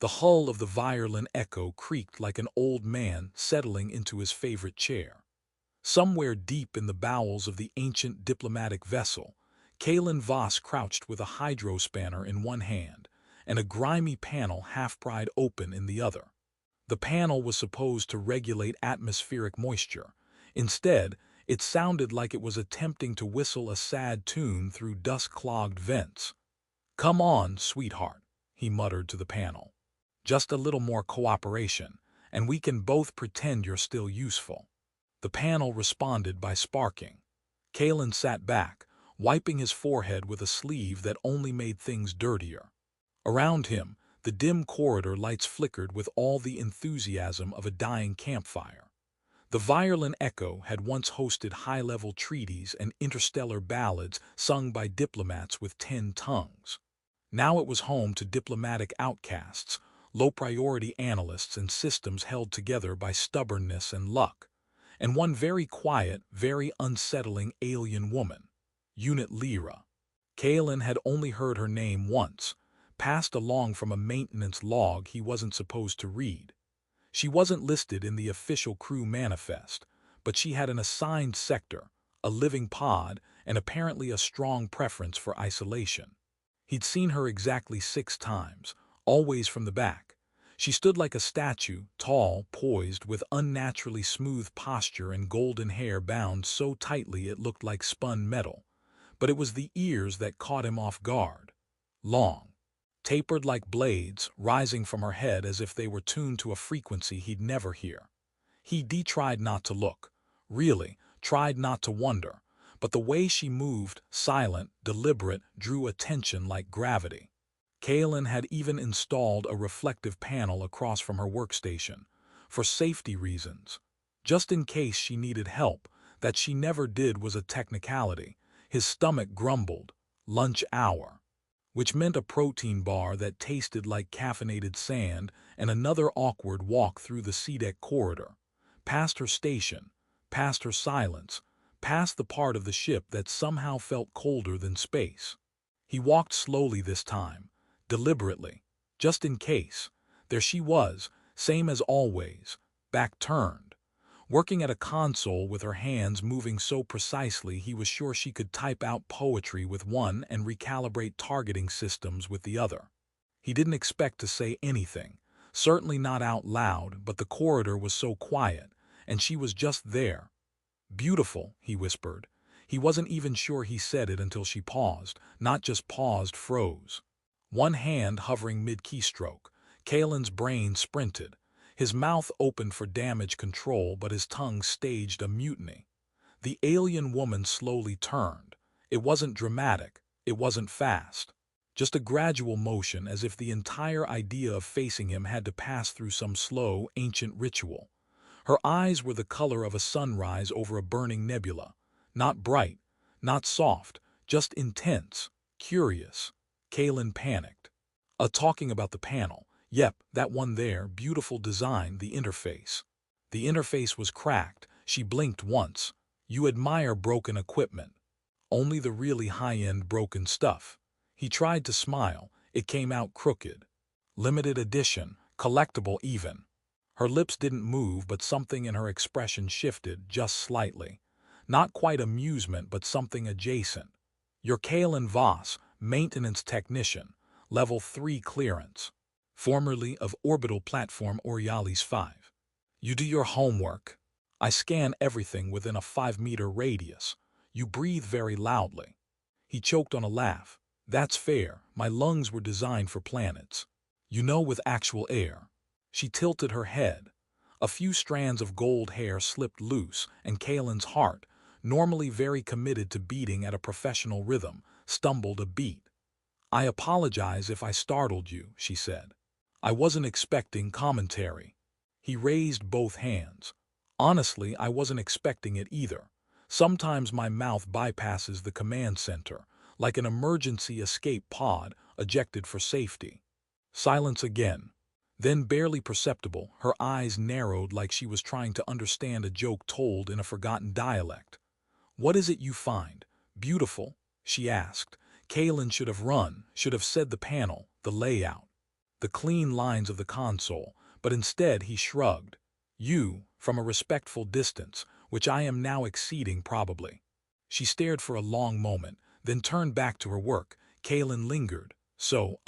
The hull of the violin echo creaked like an old man settling into his favorite chair. Somewhere deep in the bowels of the ancient diplomatic vessel, Kalen Voss crouched with a hydrospanner in one hand and a grimy panel half-pried open in the other. The panel was supposed to regulate atmospheric moisture. Instead, it sounded like it was attempting to whistle a sad tune through dust-clogged vents. "Come on, sweetheart," he muttered to the panel. "Just a little more cooperation, and we can both pretend you're still useful." The panel responded by sparking. Kalen sat back, wiping his forehead with a sleeve that only made things dirtier. Around him, the dim corridor lights flickered with all the enthusiasm of a dying campfire. The violin echo had once hosted high-level treaties and interstellar ballads sung by diplomats with 10 tongues. Now it was home to diplomatic outcasts, low-priority analysts and systems held together by stubbornness and luck, and one very quiet, very unsettling alien woman, Unit Lyra. Kalen had only heard her name once, passed along from a maintenance log he wasn't supposed to read. She wasn't listed in the official crew manifest, but she had an assigned sector, a living pod, and apparently a strong preference for isolation. He'd seen her exactly 6 times, always from the back. She stood like a statue, tall, poised, with unnaturally smooth posture and golden hair bound so tightly it looked like spun metal. But it was the ears that caught him off guard. Long, tapered like blades, rising from her head as if they were tuned to a frequency he'd never hear. He tried not to look, really, tried not to wonder, but the way she moved, silent, deliberate, drew attention like gravity. Kalen had even installed a reflective panel across from her workstation, for safety reasons. Just in case she needed help, that she never did was a technicality. His stomach grumbled, lunch hour, which meant a protein bar that tasted like caffeinated sand and another awkward walk through the C-deck corridor, past her station, past her silence, past the part of the ship that somehow felt colder than space. He walked slowly this time, deliberately, just in case. There she was, same as always, back turned, working at a console with her hands moving so precisely he was sure she could type out poetry with one and recalibrate targeting systems with the other. He didn't expect to say anything, certainly not out loud, but the corridor was so quiet, and she was just there. "Beautiful," he whispered. He wasn't even sure he said it until she paused, not just paused, froze. One hand hovering mid-keystroke, Kalen's brain sprinted. His mouth opened for damage control, but his tongue staged a mutiny. The alien woman slowly turned. It wasn't dramatic, it wasn't fast. Just a gradual motion, as if the entire idea of facing him had to pass through some slow, ancient ritual. Her eyes were the color of a sunrise over a burning nebula. Not bright, not soft, just intense, curious. Kalen panicked. Talking about the panel. Yep, that one there, beautiful design, the interface. The interface was cracked. She blinked once. "You admire broken equipment." "Only the really high-end broken stuff." He tried to smile. It came out crooked. "Limited edition, collectible even." Her lips didn't move, but something in her expression shifted, just slightly. Not quite amusement, but something adjacent. "You're Kalen Voss, maintenance technician, level 3 clearance. Formerly of orbital platform Orioles 5. You do your homework. I scan everything within a 5-meter radius. You breathe very loudly." He choked on a laugh. "That's fair. My lungs were designed for planets. You know, with actual air." She tilted her head. A few strands of gold hair slipped loose, and Kalen's heart, normally very committed to beating at a professional rhythm, stumbled a beat. "I apologize if I startled you," she said. "I wasn't expecting commentary." He raised both hands. "Honestly, I wasn't expecting it either. Sometimes my mouth bypasses the command center, like an emergency escape pod ejected for safety." Silence again. Then, barely perceptible, her eyes narrowed like she was trying to understand a joke told in a forgotten dialect. "What is it you find beautiful?" she asked. Kalen should have run, should have said the panel, the layout. the clean lines of the console, but instead he shrugged. You, from a respectful distance, which I am now exceeding probably. She stared for a long moment, then turned back to her work. Kaelin lingered. So,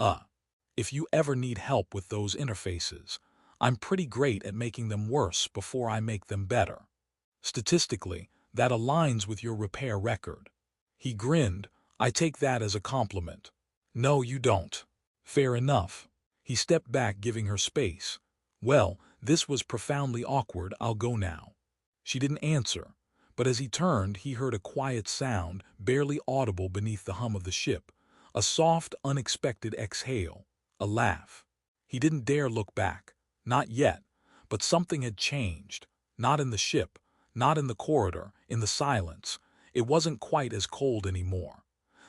if you ever need help with those interfaces, I'm pretty great at making them worse before I make them better. Statistically, that aligns with your repair record. He grinned. I take that as a compliment. No, you don't. Fair enough. He stepped back, giving her space. Well, this was profoundly awkward. I'll go now. She didn't answer, but as he turned, he heard a quiet sound, barely audible beneath the hum of the ship. A soft, unexpected exhale. A laugh. He didn't dare look back. Not yet. But something had changed. Not in the ship, not in the corridor, in the silence. It wasn't quite as cold anymore.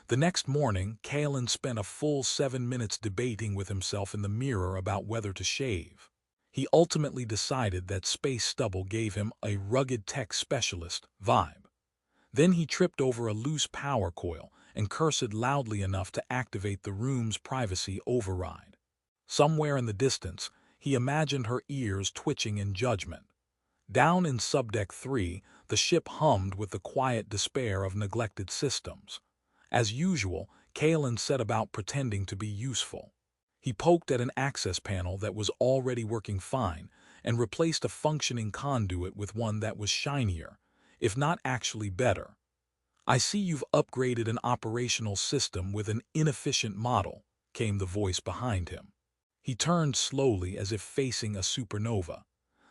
The next morning, Kaelin spent a full 7 minutes debating with himself in the mirror about whether to shave. He ultimately decided that space stubble gave him a rugged tech specialist vibe. Then he tripped over a loose power coil and cursed loudly enough to activate the room's privacy override. Somewhere in the distance, he imagined her ears twitching in judgment. Down in Subdeck 3, the ship hummed with the quiet despair of neglected systems. As usual, Kaelin set about pretending to be useful. He poked at an access panel that was already working fine and replaced a functioning conduit with one that was shinier, if not actually better. I see you've upgraded an operational system with an inefficient model, came the voice behind him. He turned slowly as if facing a supernova.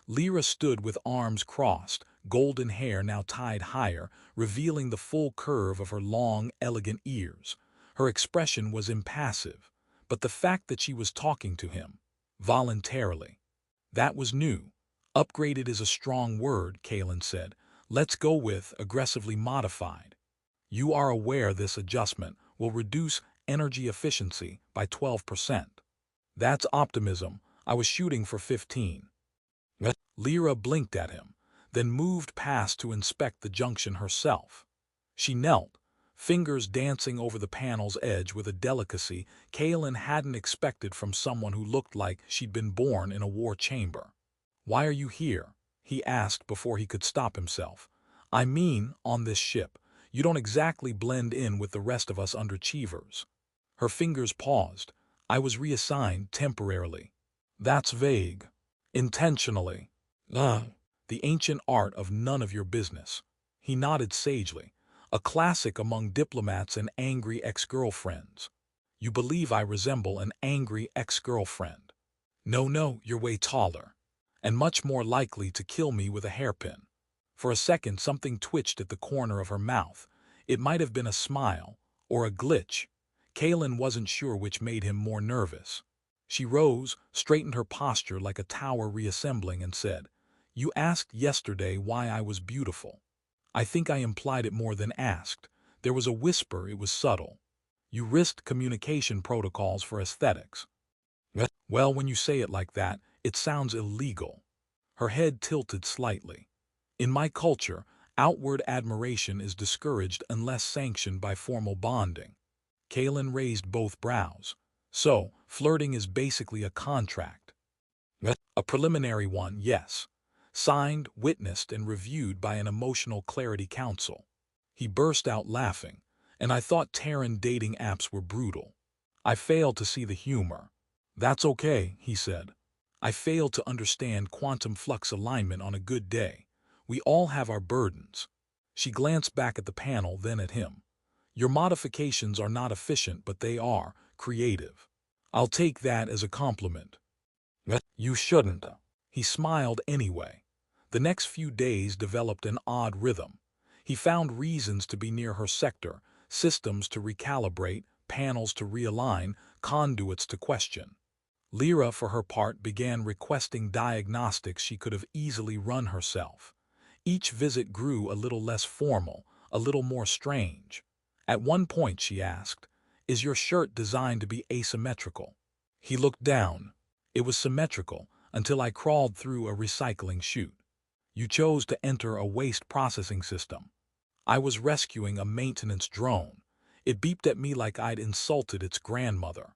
Lyra stood with arms crossed, golden hair now tied higher, revealing the full curve of her long, elegant ears. Her expression was impassive, but the fact that she was talking to him, voluntarily, that was new. Upgraded is a strong word, Kaelin said. Let's go with aggressively modified. You are aware this adjustment will reduce energy efficiency by 12%. That's optimism. I was shooting for 15. Lyra blinked at him, then moved past to inspect the junction herself. She knelt, fingers dancing over the panel's edge with a delicacy Kaelin hadn't expected from someone who looked like she'd been born in a war chamber. Why are you here? He asked before he could stop himself. I mean, on this ship, you don't exactly blend in with the rest of us underachievers. Her fingers paused. I was reassigned temporarily. That's vague. Intentionally. The ancient art of none of your business. He nodded sagely. A classic among diplomats and angry ex-girlfriends. You believe I resemble an angry ex-girlfriend. No, you're way taller. And much more likely to kill me with a hairpin. For a second, something twitched at the corner of her mouth. It might have been a smile, or a glitch. Kaelin wasn't sure which made him more nervous. She rose, straightened her posture like a tower reassembling, and said, You asked yesterday why I was beautiful. I think I implied it more than asked. There was a whisper, it was subtle. You risked communication protocols for aesthetics. Well, when you say it like that, it sounds illegal. Her head tilted slightly. In my culture, outward admiration is discouraged unless sanctioned by formal bonding. Kaelin raised both brows. So, flirting is basically a contract. A preliminary one, yes. Signed, witnessed, and reviewed by an emotional clarity council. He burst out laughing, and I thought Terran dating apps were brutal. I failed to see the humor. That's okay, he said. I failed to understand quantum flux alignment on a good day. We all have our burdens. She glanced back at the panel, then at him. Your modifications are not efficient, but they are creative. I'll take that as a compliment. You shouldn't. He smiled anyway. The next few days developed an odd rhythm. He found reasons to be near her sector, systems to recalibrate, panels to realign, conduits to question. Lyra, for her part, began requesting diagnostics she could have easily run herself. Each visit grew a little less formal, a little more strange. At one point she asked, Is your shirt designed to be asymmetrical? He looked down. It was symmetrical until I crawled through a recycling chute. You chose to enter a waste processing system. I was rescuing a maintenance drone. It beeped at me like I'd insulted its grandmother.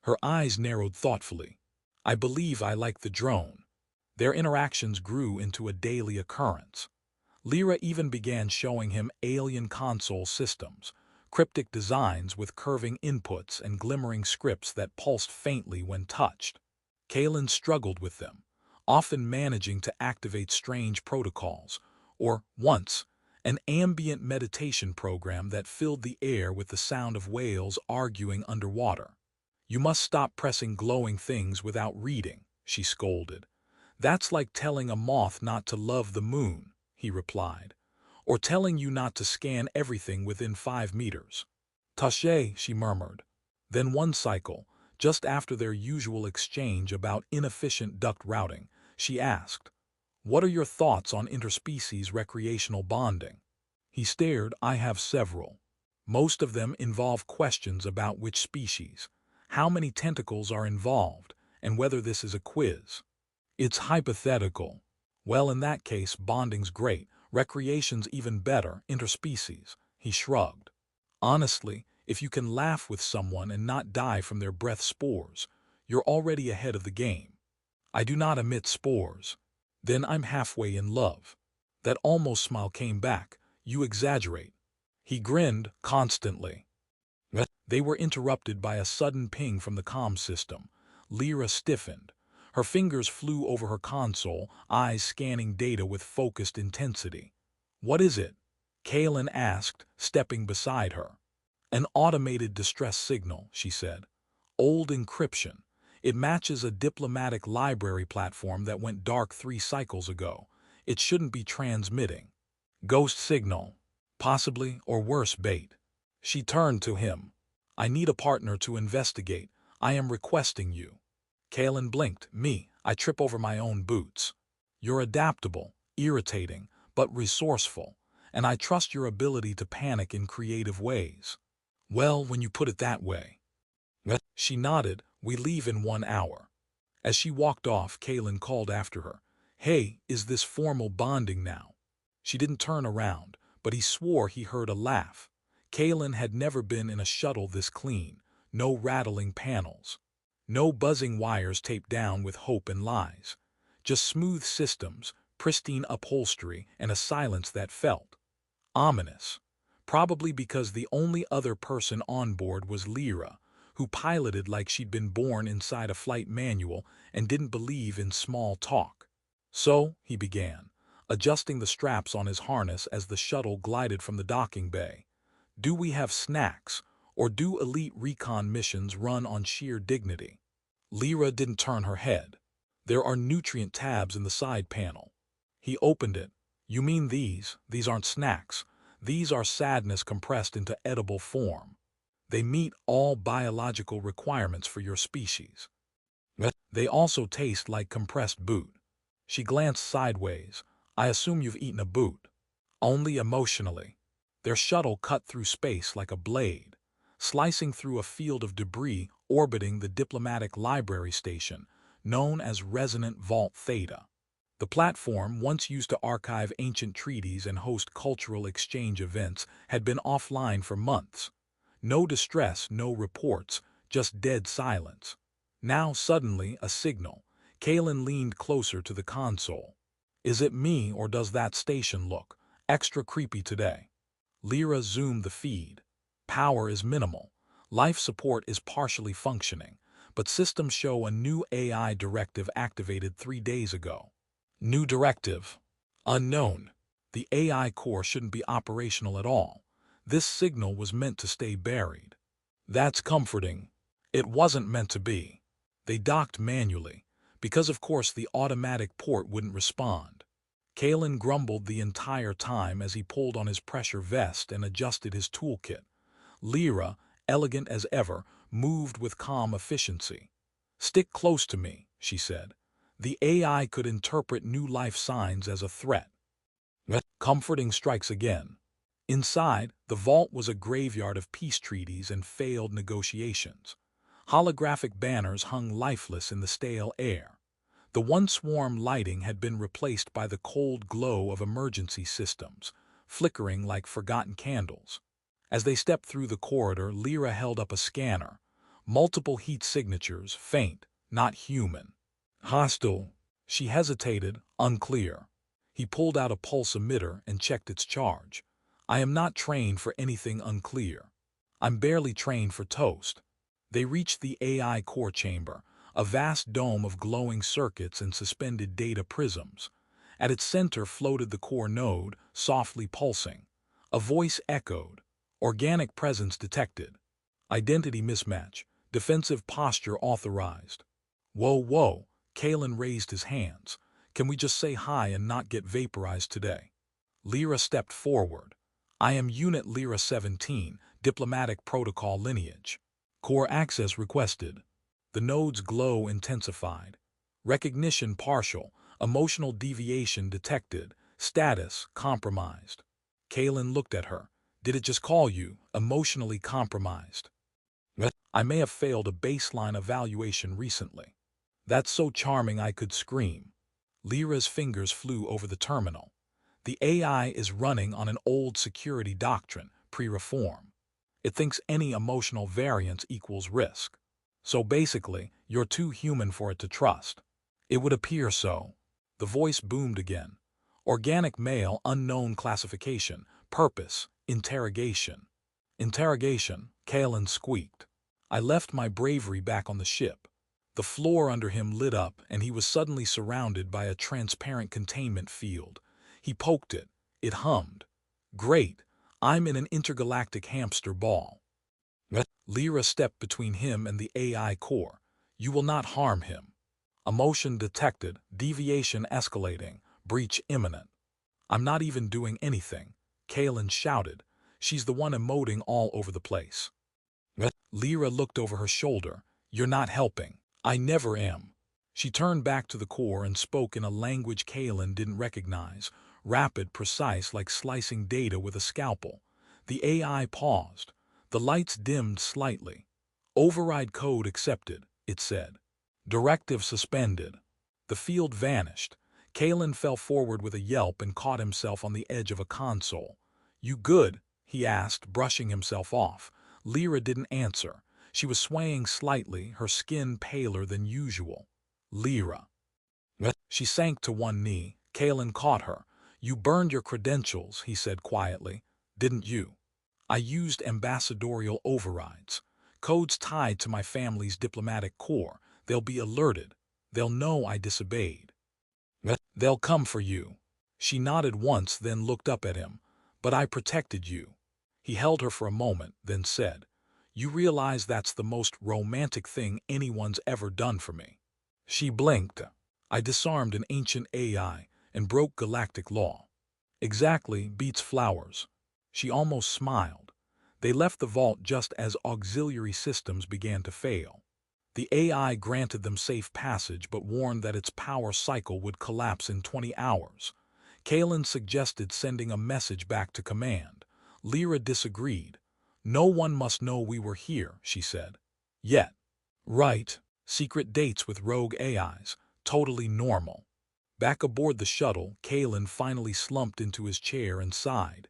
Her eyes narrowed thoughtfully. I believe I like the drone. Their interactions grew into a daily occurrence. Lyra even began showing him alien console systems, cryptic designs with curving inputs and glimmering scripts that pulsed faintly when touched. Kalen struggled with them, often managing to activate strange protocols, or, once, an ambient meditation program that filled the air with the sound of whales arguing underwater. You must stop pressing glowing things without reading, she scolded. That's like telling a moth not to love the moon, he replied, or telling you not to scan everything within 5 meters. Taché, she murmured. Then one cycle, just after their usual exchange about inefficient duct routing, she asked, "What are your thoughts on interspecies recreational bonding?" He stared. "I have several. Most of them involve questions about which species, how many tentacles are involved, and whether this is a quiz. It's hypothetical. Well, in that case, bonding's great, recreation's even better, interspecies," he shrugged. "Honestly, if you can laugh with someone and not die from their breath spores, you're already ahead of the game. I do not emit spores. Then I'm halfway in love." That almost smile came back. "You exaggerate." He grinned constantly. They were interrupted by a sudden ping from the comm system. Lyra stiffened. Her fingers flew over her console, eyes scanning data with focused intensity. "What is it?" Kalen asked, stepping beside her. "An automated distress signal," she said. "Old encryption. It matches a diplomatic library platform that went dark 3 cycles ago. It shouldn't be transmitting. Ghost signal. Possibly, or worse, bait." She turned to him. "I need a partner to investigate. I am requesting you." Kalen blinked. "Me, I trip over my own boots." "You're adaptable, irritating, but resourceful, and I trust your ability to panic in creative ways." "Well, when you put it that way." She nodded. "We leave in 1 hour." As she walked off, Kalen called after her, "Hey, is this formal bonding now?" She didn't turn around, but he swore he heard a laugh. Kalen had never been in a shuttle this clean. No rattling panels. No buzzing wires taped down with hope and lies. Just smooth systems, pristine upholstery, and a silence that felt ominous. Probably because the only other person on board was Lyra, who piloted like she'd been born inside a flight manual and didn't believe in small talk. "So," he began, adjusting the straps on his harness as the shuttle glided from the docking bay, "do we have snacks, or do elite recon missions run on sheer dignity?" Lyra didn't turn her head. "There are nutrient tabs in the side panel." He opened it. "You mean these? These aren't snacks. These are sadness compressed into edible form. They meet all biological requirements for your species. They also taste like compressed boot." She glanced sideways. "I assume you've eaten a boot." "Only emotionally." Their shuttle cut through space like a blade, slicing through a field of debris orbiting the diplomatic library station, known as Resonant Vault Theta. The platform, once used to archive ancient treaties and host cultural exchange events, had been offline for months. No distress, no reports, just dead silence. Now, suddenly, a signal. Kalen leaned closer to the console. "Is it me, or does that station look extra creepy today?" Lyra zoomed the feed. Power is minimal. Life support is partially functioning, but systems show a new AI directive activated 3 days ago. New directive. Unknown. The AI core shouldn't be operational at all. This signal was meant to stay buried. That's comforting. It wasn't meant to be. They docked manually, because of course the automatic port wouldn't respond. Kalen grumbled the entire time as he pulled on his pressure vest and adjusted his toolkit. Lyra, elegant as ever, moved with calm efficiency. "Stick close to me," she said. "The AI could interpret new life signs as a threat." Comforting strikes again. Inside, the vault was a graveyard of peace treaties and failed negotiations. Holographic banners hung lifeless in the stale air. The once warm lighting had been replaced by the cold glow of emergency systems, flickering like forgotten candles. As they stepped through the corridor, Lyra held up a scanner. Multiple heat signatures, faint, not human. Hostile. She hesitated, unclear. He pulled out a pulse emitter and checked its charge. I am not trained for anything unclear. I'm barely trained for toast. They reached the AI core chamber, a vast dome of glowing circuits and suspended data prisms. At its center floated the core node, softly pulsing. A voice echoed. Organic presence detected. Identity mismatch. Defensive posture authorized. Whoa, whoa, Kalen raised his hands. Can we just say hi and not get vaporized today? Lyra stepped forward. I am Unit Lyra 17, Diplomatic Protocol Lineage. Core access requested. The node's glow intensified. Recognition partial. Emotional deviation detected. Status compromised. Kalen looked at her. Did it just call you emotionally compromised? I may have failed a baseline evaluation recently. That's so charming I could scream. Lyra's fingers flew over the terminal. The AI is running on an old security doctrine, pre-reform. It thinks any emotional variance equals risk. So basically, you're too human for it to trust. It would appear so. The voice boomed again. Organic male, unknown classification, purpose, interrogation. Interrogation, Kalen squeaked. I left my bravery back on the ship. The floor under him lit up and he was suddenly surrounded by a transparent containment field. He poked it. It hummed. Great, I'm in an intergalactic hamster ball. Lyra stepped between him and the AI core. You will not harm him. Emotion detected, deviation escalating, breach imminent. I'm not even doing anything, Kalen shouted. She's the one emoting all over the place. Lyra looked over her shoulder. You're not helping. I never am. She turned back to the core and spoke in a language Kalen didn't recognize, rapid, precise, like slicing data with a scalpel. The AI paused. The lights dimmed slightly. Override code accepted, it said. Directive suspended. The field vanished. Kalen fell forward with a yelp and caught himself on the edge of a console. You good? He asked, brushing himself off. Lyra didn't answer. She was swaying slightly, her skin paler than usual. Lyra. She sank to one knee. Kalen caught her. You burned your credentials, he said quietly. Didn't you? I used ambassadorial overrides. Codes tied to my family's diplomatic corps. They'll be alerted. They'll know I disobeyed. They'll come for you. She nodded once, then looked up at him. But I protected you. He held her for a moment, then said, You realize that's the most romantic thing anyone's ever done for me. She blinked. I disarmed an ancient AI and broke galactic law. Exactly, beats flowers. She almost smiled. They left the vault just as auxiliary systems began to fail. The AI granted them safe passage but warned that its power cycle would collapse in 20 hours. Kalen suggested sending a message back to command. Lyra disagreed. No one must know we were here, she said. Yet. Right. Secret dates with rogue AIs. Totally normal. Back aboard the shuttle, Kalen finally slumped into his chair and sighed.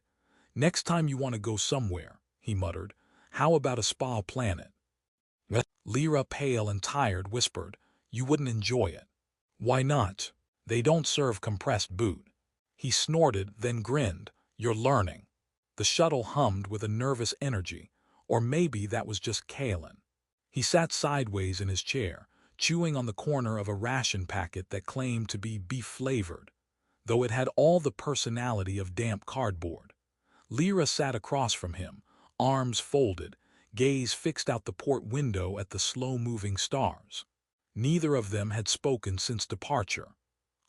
Next time you want to go somewhere, he muttered, how about a spa planet? Lyra, pale and tired, whispered, You wouldn't enjoy it. Why not? They don't serve compressed boot. He snorted, then grinned. You're learning. The shuttle hummed with a nervous energy, or maybe that was just Kalen. He sat sideways in his chair, chewing on the corner of a ration packet that claimed to be beef-flavored, though it had all the personality of damp cardboard. Lyra sat across from him, arms folded, gaze fixed out the port window at the slow-moving stars. Neither of them had spoken since departure.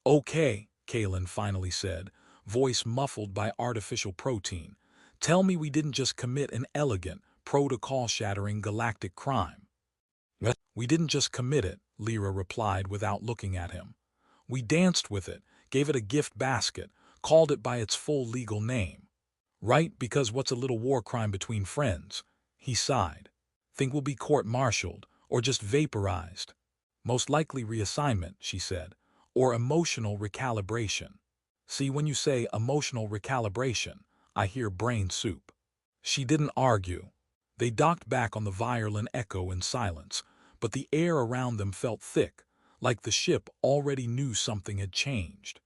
Okay, Kalen finally said, voice muffled by artificial protein. Tell me we didn't just commit an elegant, protocol-shattering galactic crime. We didn't just commit it, Lyra replied without looking at him. We danced with it, gave it a gift basket, called it by its full legal name. Right, because what's a little war crime between friends? He sighed. Think we'll be court-martialed, or just vaporized? Most likely reassignment, she said, or emotional recalibration. See, when you say emotional recalibration, I hear brain soup. She didn't argue. They docked back on the Violin Echo in silence, but the air around them felt thick, like the ship already knew something had changed.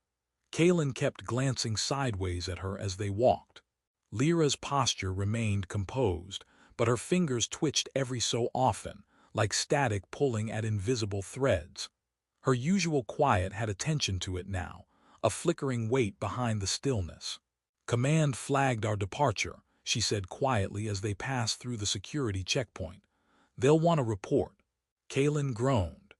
Kalen kept glancing sideways at her as they walked. Lyra's posture remained composed, but her fingers twitched every so often, like static pulling at invisible threads. Her usual quiet had a tension to it now, a flickering weight behind the stillness. "Command flagged our departure," she said quietly as they passed through the security checkpoint. "They'll want a report." Kalen groaned.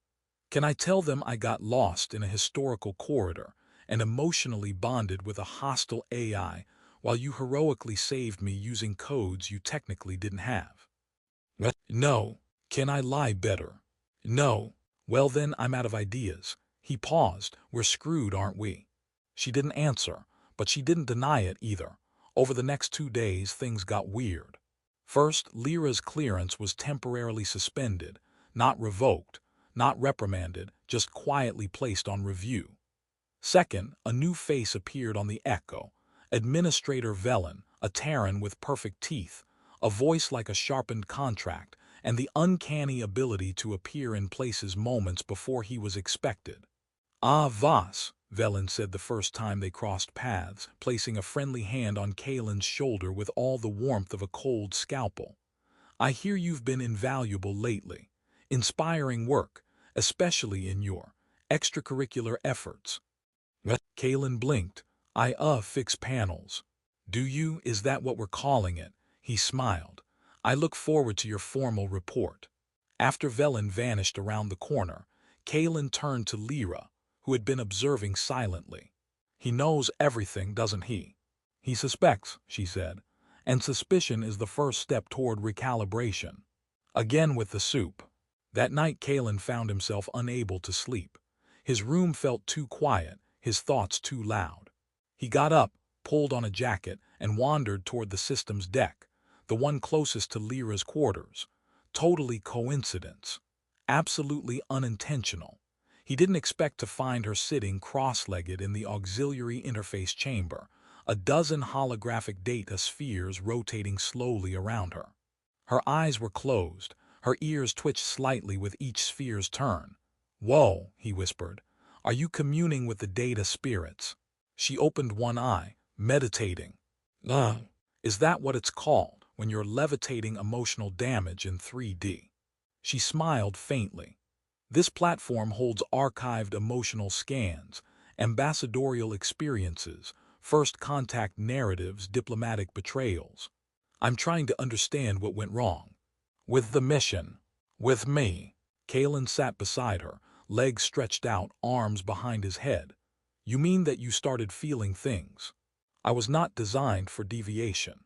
"Can I tell them I got lost in a historical corridor and emotionally bonded with a hostile AI while you heroically saved me using codes you technically didn't have?" "No." "Can I lie better?" "No." "Well then, I'm out of ideas." He paused. "We're screwed, aren't we?" She didn't answer, but she didn't deny it either. Over the next 2 days, things got weird. First, Lyra's clearance was temporarily suspended, not revoked, not reprimanded, just quietly placed on review. Second, a new face appeared on the Echo. Administrator Velen, a Terran with perfect teeth, a voice like a sharpened contract, and the uncanny ability to appear in places moments before he was expected. "Ah, Voss," Velen said the first time they crossed paths, placing a friendly hand on Kalen's shoulder with all the warmth of a cold scalpel. "I hear you've been invaluable lately. Inspiring work, especially in your extracurricular efforts." Kalen blinked. "I fix panels." "Do you? Is that what we're calling it?" He smiled. "I look forward to your formal report." After Velen vanished around the corner, Kalen turned to Lyra, who had been observing silently. "He knows everything, doesn't he?" "He suspects," she said, "and suspicion is the first step toward recalibration." Again with the soup. That night Kalen found himself unable to sleep. His room felt too quiet, his thoughts too loud. He got up, pulled on a jacket, and wandered toward the system's deck, the one closest to Lyra's quarters. Totally coincidence. Absolutely unintentional. He didn't expect to find her sitting cross-legged in the auxiliary interface chamber, a dozen holographic data spheres rotating slowly around her. Her eyes were closed, her ears twitched slightly with each sphere's turn. "Whoa," he whispered. "Are you communing with the data spirits?" She opened one eye, meditating. Is that what it's called, when you're levitating emotional damage in 3D? She smiled faintly. "This platform holds archived emotional scans, ambassadorial experiences, first contact narratives, diplomatic betrayals. I'm trying to understand what went wrong." "With the mission?" "With me." Kalen sat beside her, legs stretched out, arms behind his head. "You mean that you started feeling things?" "I was not designed for deviation.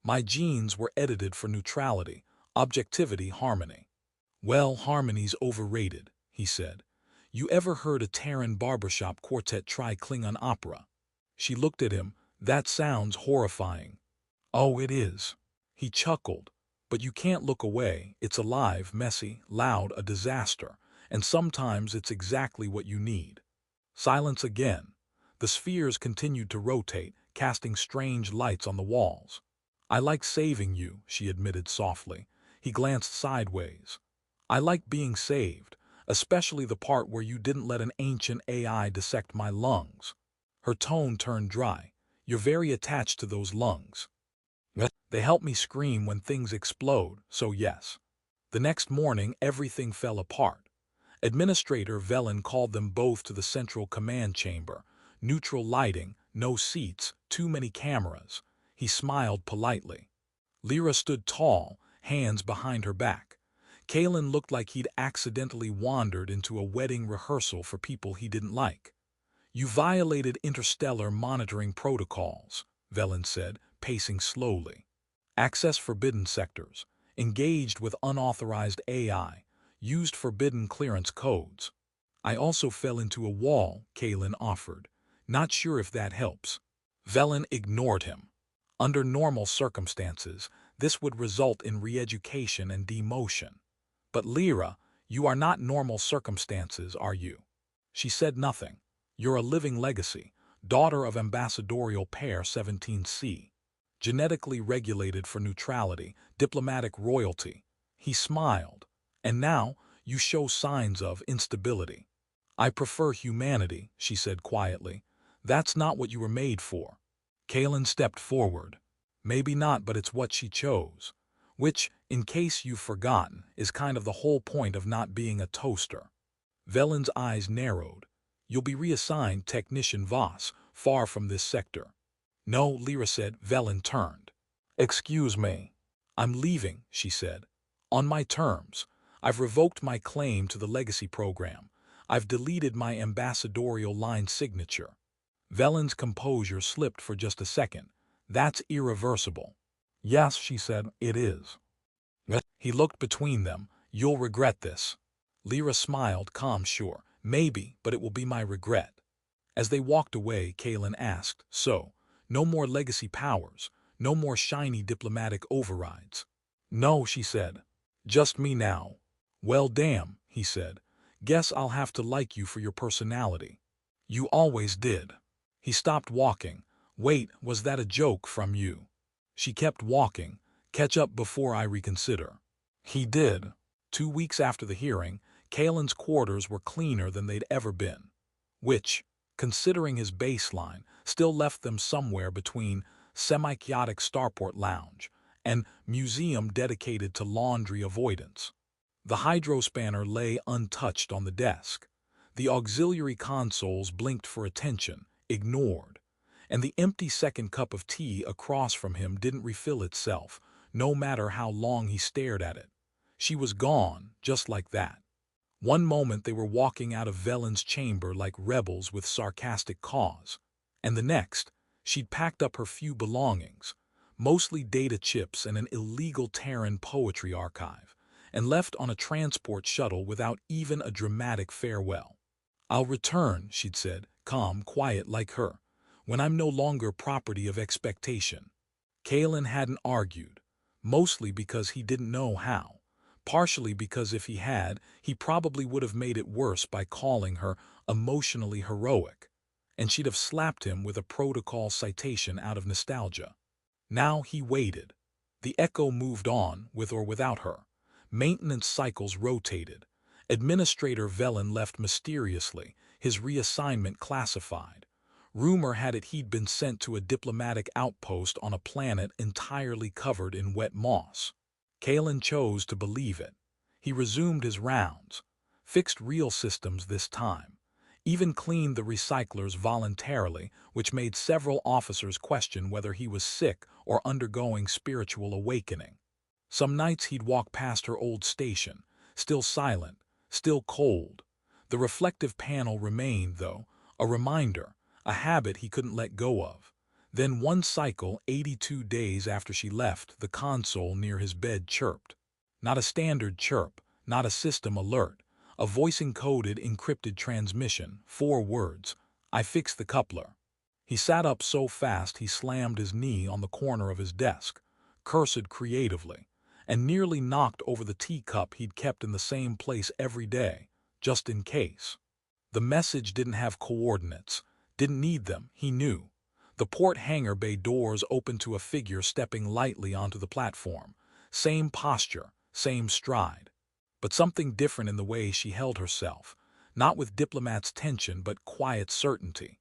My genes were edited for neutrality, objectivity, harmony." "Well, harmony's overrated," he said. "You ever heard a Terran barbershop quartet try Klingon opera?" She looked at him. "That sounds horrifying." "Oh, it is." He chuckled. "But you can't look away. It's alive, messy, loud, a disaster, and sometimes it's exactly what you need." Silence again. The spheres continued to rotate, casting strange lights on the walls. "I like saving you," she admitted softly. He glanced sideways. "I like being saved, especially the part where you didn't let an ancient AI dissect my lungs." Her tone turned dry. "You're very attached to those lungs." "They help me scream when things explode, so yes." The next morning, everything fell apart. Administrator Velen called them both to the central command chamber. Neutral lighting, no seats, too many cameras. He smiled politely. Lyra stood tall, hands behind her back. Kalen looked like he'd accidentally wandered into a wedding rehearsal for people he didn't like. "You violated interstellar monitoring protocols," Velen said, pacing slowly. "Access forbidden sectors, engaged with unauthorized AI, used forbidden clearance codes." "I also fell into a wall," Kalen offered. "Not sure if that helps." Velen ignored him. Under normal circumstances, this would result in re-education and demotion. "But Lyra, you are not normal circumstances, are you?" She said nothing. "You're a living legacy, daughter of ambassadorial pair 17C. genetically regulated for neutrality, diplomatic royalty. He smiled. And now, you show signs of instability. I prefer humanity, she said quietly. That's not what you were made for. Kalen stepped forward. Maybe not, but it's what she chose. Which, in case you've forgotten, is kind of the whole point of not being a toaster. Velen's eyes narrowed. You'll be reassigned Technician Voss, far from this sector. No, Lyra said. Velen turned. Excuse me. I'm leaving, she said. On my terms. I've revoked my claim to the legacy program. I've deleted my ambassadorial line signature. Velen's composure slipped for just a second. That's irreversible. Yes, she said, it is. He looked between them. You'll regret this. Lyra smiled, calm, sure. Maybe, but it will be my regret. As they walked away, Kalen asked, so, no more legacy powers, no more shiny diplomatic overrides. No, she said. Just me now. Well, damn, he said. Guess I'll have to like you for your personality. You always did. He stopped walking. Wait, was that a joke from you? She kept walking. Catch up before I reconsider. He did. 2 weeks after the hearing, Kalen's quarters were cleaner than they'd ever been. Which, considering his baseline, still left them somewhere between semi-chaotic starport lounge and museum dedicated to laundry avoidance. The hydrospanner lay untouched on the desk. The auxiliary consoles blinked for attention, ignored. And the empty second cup of tea across from him didn't refill itself, no matter how long he stared at it. She was gone, just like that. One moment they were walking out of Velen's chamber like rebels with sarcastic cause, and the next, she'd packed up her few belongings, mostly data chips and an illegal Terran poetry archive, and left on a transport shuttle without even a dramatic farewell. I'll return, she'd said, calm, quiet like her, when I'm no longer property of expectation. Kalen hadn't argued, mostly because he didn't know how. Partially because if he had, he probably would have made it worse by calling her emotionally heroic, and she'd have slapped him with a protocol citation out of nostalgia. Now he waited. The Echo moved on, with or without her. Maintenance cycles rotated. Administrator Velen left mysteriously, his reassignment classified. Rumor had it he'd been sent to a diplomatic outpost on a planet entirely covered in wet moss. Kalen chose to believe it. He resumed his rounds, fixed real systems this time, even cleaned the recyclers voluntarily, which made several officers question whether he was sick or undergoing spiritual awakening. Some nights he'd walk past her old station, still silent, still cold. The reflective panel remained, though, a reminder, a habit he couldn't let go of. Then one cycle, 82 days after she left, the console near his bed chirped. Not a standard chirp, not a system alert, a voice-encoded encrypted transmission, 4 words, I fixed the coupler. He sat up so fast he slammed his knee on the corner of his desk, cursed creatively, and nearly knocked over the teacup he'd kept in the same place every day, just in case. The message didn't have coordinates, didn't need them, he knew. The port hangar bay doors opened to a figure stepping lightly onto the platform. Same posture, same stride. But something different in the way she held herself, not with diplomat's tension but quiet certainty.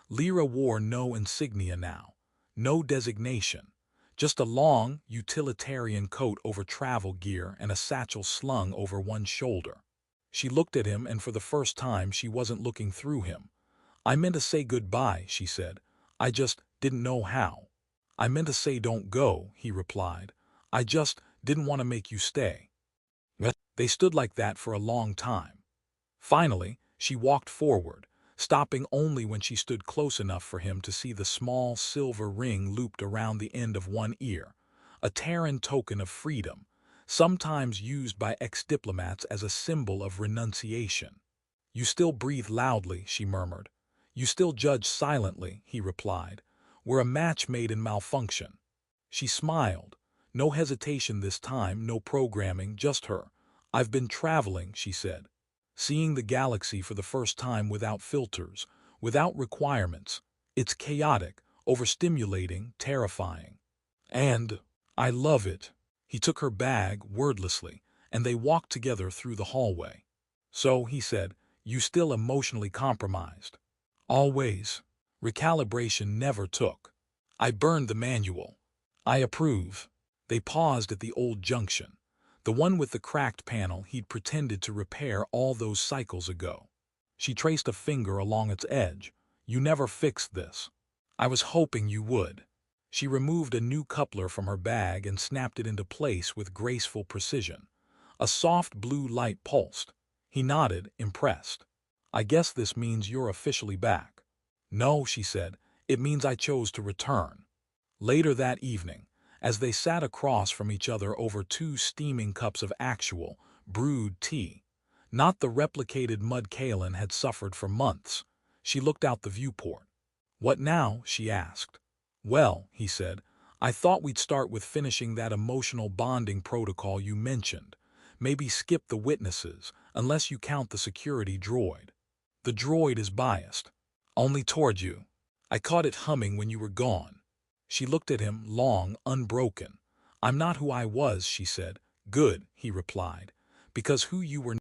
Lyra wore no insignia now, no designation, just a long, utilitarian coat over travel gear and a satchel slung over one shoulder. She looked at him, and for the first time she wasn't looking through him. I meant to say goodbye, she said. I just didn't know how. I meant to say don't go, he replied. I just didn't want to make you stay. They stood like that for a long time. Finally, she walked forward, stopping only when she stood close enough for him to see the small silver ring looped around the end of one ear, a Terran token of freedom, sometimes used by ex-diplomats as a symbol of renunciation. You still breathe loudly, she murmured. You still judge silently, he replied. We're a match made in malfunction. She smiled. No hesitation this time, no programming, just her. I've been traveling, she said. Seeing the galaxy for the first time without filters, without requirements. It's chaotic, overstimulating, terrifying. And I love it. He took her bag wordlessly, and they walked together through the hallway. So, he said, you still emotionally compromised. Always. Recalibration never took. I burned the manual. I approve. They paused at the old junction, the one with the cracked panel he'd pretended to repair all those cycles ago. She traced a finger along its edge. You never fixed this. I was hoping you would. She removed a new coupler from her bag and snapped it into place with graceful precision. A soft blue light pulsed. He nodded, impressed. I guess this means you're officially back. No, she said, it means I chose to return. Later that evening, as they sat across from each other over 2 steaming cups of actual, brewed tea, not the replicated mud Kalen had suffered for months, she looked out the viewport. What now? She asked. Well, he said, I thought we'd start with finishing that emotional bonding protocol you mentioned. Maybe skip the witnesses, unless you count the security droid. The droid is biased. Only toward you. I caught it humming when you were gone. She looked at him, long, unbroken. I'm not who I was, she said. Good, he replied, because who you were